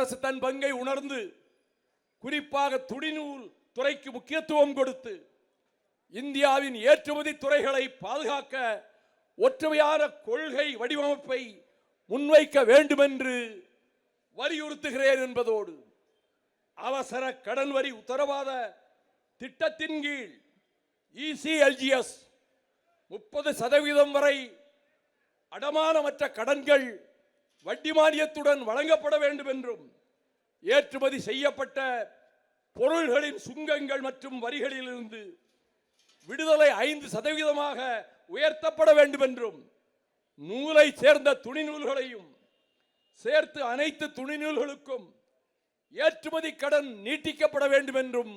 அரசு தன் பங்கை உணர்ந்து குறிப்பாக துணிநூல் துறைக்கு முக்கியத்துவம் கொடுத்து இந்தியாவின் ஏற்றுமதி துறைகளை பாதுகாக்க ஒற்றுமையான கொள்கை வடிவமைப்பை முன்வைக்க வேண்டும் என்று வலியுறுத்துகிறேன் என்பதோடு அவசர கடன் வரி உத்தரவாத திட்டத்தின் கீழ் ECLGS 30% வரை அடமானமற்ற கடன்கள் வட்டி மானியத்துடன் வழங்கப்பட வேண்டும் என்றும் ஏற்றுமதி செய்யப்பட்ட பொருள்களின் சுங்கங்கள் மற்றும் வரிகளிலிருந்து விடுதலை 5% உயர்த்தப்பட வேண்டும் என்றும் நூலை சேர்ந்த துணி நூல்களையும் சேர்த்து அனைத்து துணி நூல்களுக்கும் ஏற்றுமதி கடன் நீட்டிக்கப்பட வேண்டும் என்றும்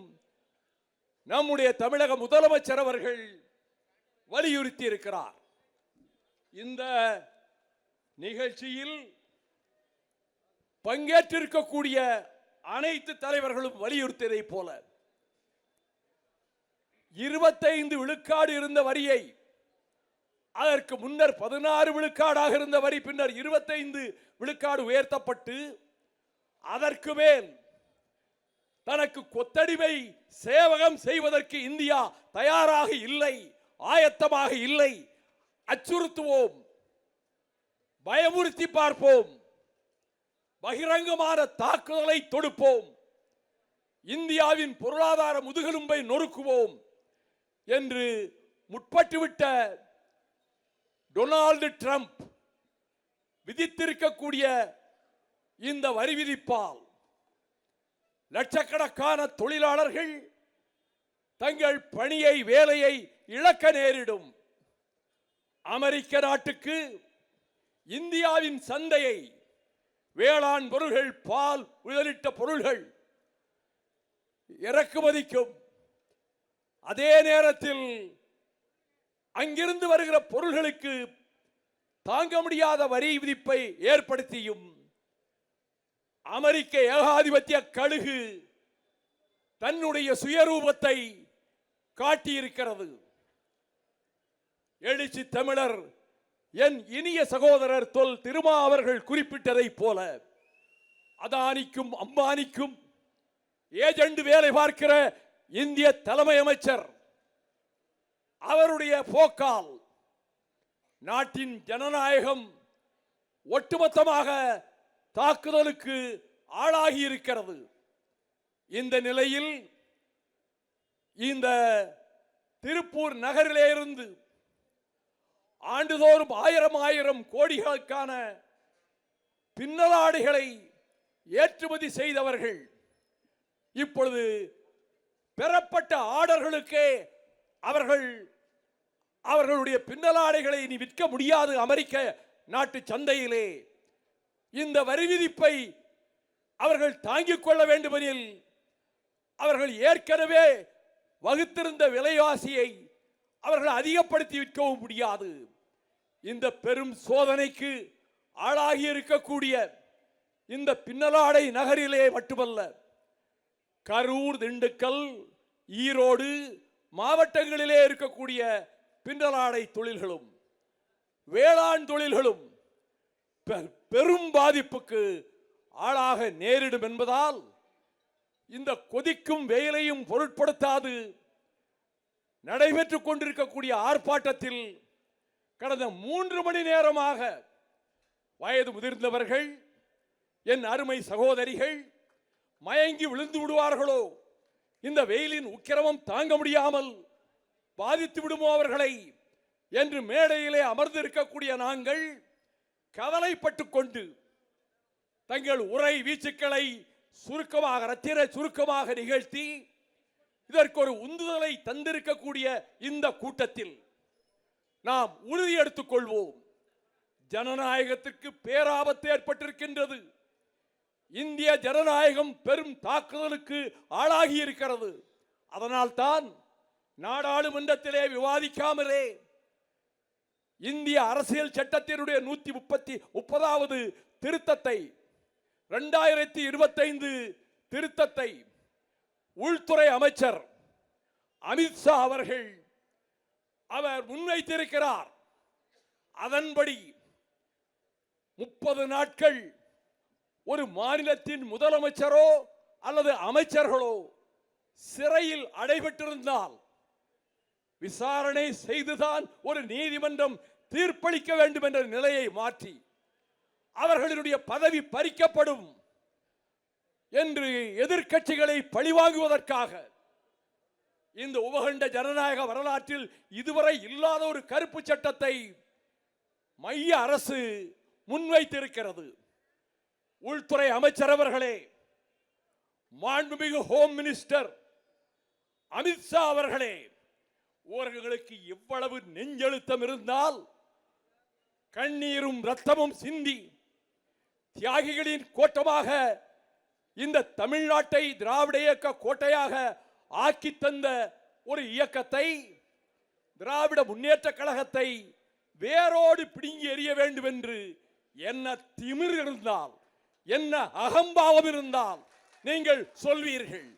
நம்முடைய தமிழக முதலமைச்சர் அவர்கள் வலியுறுத்தி இருக்கிறார். இந்த நிகழ்ச்சியில் பங்கேற்றிருக்கக்கூடிய அனைத்து தலைவர்களும் வலியுறுத்தியதை போல 25 விழுக்காடு இருந்த வரியை அதற்கு முன்னர் 16 விழுக்காடாக இருந்த வரி பின்னர் 25 விழுக்காடு உயர்த்தப்பட்டு அதற்கு மேல் தனக்கு கொத்தடிமை சேவகம் செய்வதற்கு இந்தியா தயாராக இல்லை, ஆயத்தமாக இல்லை. அச்சுறுத்துவோம், பயமுறுத்தி பார்ப்போம், பகிரங்கமான தாக்குதலை தொடுப்போம், இந்தியாவின் பொருளாதார முதுகெலும்பை நொறுக்குவோம் என்று முற்பட்டுவிட்ட டொனால்டு டிரம்ப் விதித்திருக்கக்கூடிய இந்த வரி விதிப்பால் லட்சக்கணக்கான தொழிலாளர்கள் தங்கள் பணியை வேலையை இழக்க நேரிடும். அமெரிக்க நாட்டுக்கு இந்தியாவின் சந்தையை வேளாண் பொருள்கள், பால் உள்ளிட்ட பொருள்கள் இறக்குமதிக்கும். அதே நேரத்தில் அங்கிருந்து வருகிற பொருள்களுக்கு தாங்க முடியாத வரி விதிப்பை ஏற்படுத்தியும் அமெரிக்க ஏகாதிபத்திய கழுகு தன்னுடைய சுயரூபத்தை காட்டியிருக்கிறது. எழுச்சி தமிழர் என் இனிய சகோதரர் தொல் திருமா அவர்கள் குறிப்பிட்டதை போல அதானிக்கும் அம்பானிக்கும் ஏஜெண்ட் வேலை பார்க்கிற இந்திய தலைமை அமைச்சர் அவருடைய போக்கால் நாட்டின் ஜனநாயகம் ஒட்டுமொத்தமாக தாக்குதலுக்கு ஆளாகி இருக்கிறது. இந்த நிலையில் இந்த திருப்பூர் நகரிலே இருந்து ஆண்டுதோறும் 1000 கோடிகளுக்கான பின்னலாடைகளை ஏற்றுமதி செய்தவர்கள் இப்பொழுது பெறப்பட்ட ஆர்டர்களுக்கே அவர்களுடைய பின்னலாடைகளை இனி விற்க முடியாது. அமெரிக்க நாட்டு சந்தையிலே இந்த வரி விதிப்பை அவர்கள் தாங்கிக் கொள்ள வேண்டுமெனில் அவர்கள் ஏற்கனவே வகுத்திருந்த விலைவாசியை அவர்கள் அதிகப்படுத்தி விற்கவும் முடியாது. இந்த பெரும் சோதனைக்கு ஆளாகி இருக்கக்கூடிய இந்த பின்னலாடை நகரிலே மட்டுமல்ல, கரூர், திண்டுக்கல், ஈரோடு மாவட்டங்களிலே இருக்கக்கூடிய பின்னலாடை தொழில்களும் வேளாண் தொழில்களும் பெரும் பாதிப்புக்கு ஆளாக நேரிடும் என்பதால் இந்த கொதிக்கும் வெயிலையும் பொருட்படுத்தாது நடைபெற்றுக் கொண்டிருக்கக்கூடிய ஆர்ப்பாட்டத்தில் கடந்த 3 மணி நேரமாக வயது முதிர்ந்தவர்கள், என் அருமை சகோதரிகள் மயங்கி விழுந்து விடுவார்களோ, இந்த வெயிலின் உக்கிரமம் தாங்க முடியாமல் பாதித்து விடுமோ அவர்களை என்று மேடையிலே அமர்ந்திருக்கக்கூடிய நாங்கள் கவலைப்பட்டுக் கொண்டு தங்கள் உரை வீச்சுக்களை சுருக்கமாக நிகழ்த்தி இதற்கு ஒரு உந்துதலை தந்திருக்கக்கூடிய இந்த கூட்டத்தில் நாம் உறுதி எடுத்துக் கொள்வோம். ஜனநாயகத்திற்கு பேராபத்து ஏற்பட்டிருக்கின்றது. இந்திய ஜனநாயகம் பெரும் தாக்குதலுக்கு ஆளாகி இருக்கிறது. அதனால் தான் நாடாளுமன்றத்திலே விவாதிக்காமலே இந்திய அரசியல் சட்டத்தினுடைய 130வது திருத்தத்தை 2025 திருத்தத்தை உள்துறை அமைச்சர் அமித்ஷா அவர்கள் ஒரு மாநிலத்தின் முதலமைச்சரோ அல்லது அமைச்சர்களோ சிறையில் அடைபட்டிருந்தால் விசாரணை செய்துதான் ஒரு நீதிமன்றம் தீர்ப்பளிக்க வேண்டும் என்ற நிலையை மாற்றி அவர்களுடைய பதவி பறிக்கப்படும் என்று எதிர்க்கட்சிகளை பழிவாங்குவதற்காக இந்த உபகண்ட ஜனநாயக வரலாற்றில் இதுவரை இல்லாத ஒரு கருப்பு சட்டத்தை மைய அரசு முன்வைத்திருக்கிறது. உள்துறை அமைச்சர் அவர்களே, மாண்புமிகு ஹோம் மினிஸ்டர் அமித்ஷா அவர்களே, அவர்களுக்கு எவ்வளவு நெஞ்செழுத்தம் இருந்தால் கண்ணீரும் ரத்தமும் சிந்தி தியாகிகளின் கோட்டமாக இந்த தமிழ்நாட்டை திராவிட இயக்க கோட்டையாக ஆக்கி தந்த ஒரு இயக்கத்தை, திராவிட முன்னேற்ற கழகத்தை வேரோடு பிடுங்கி எறிய வேண்டும் என்று என்ன திமிர் இருந்தால், என்ன அகம்பாவம் இருந்தால் நீங்கள் சொல்வீர்கள்?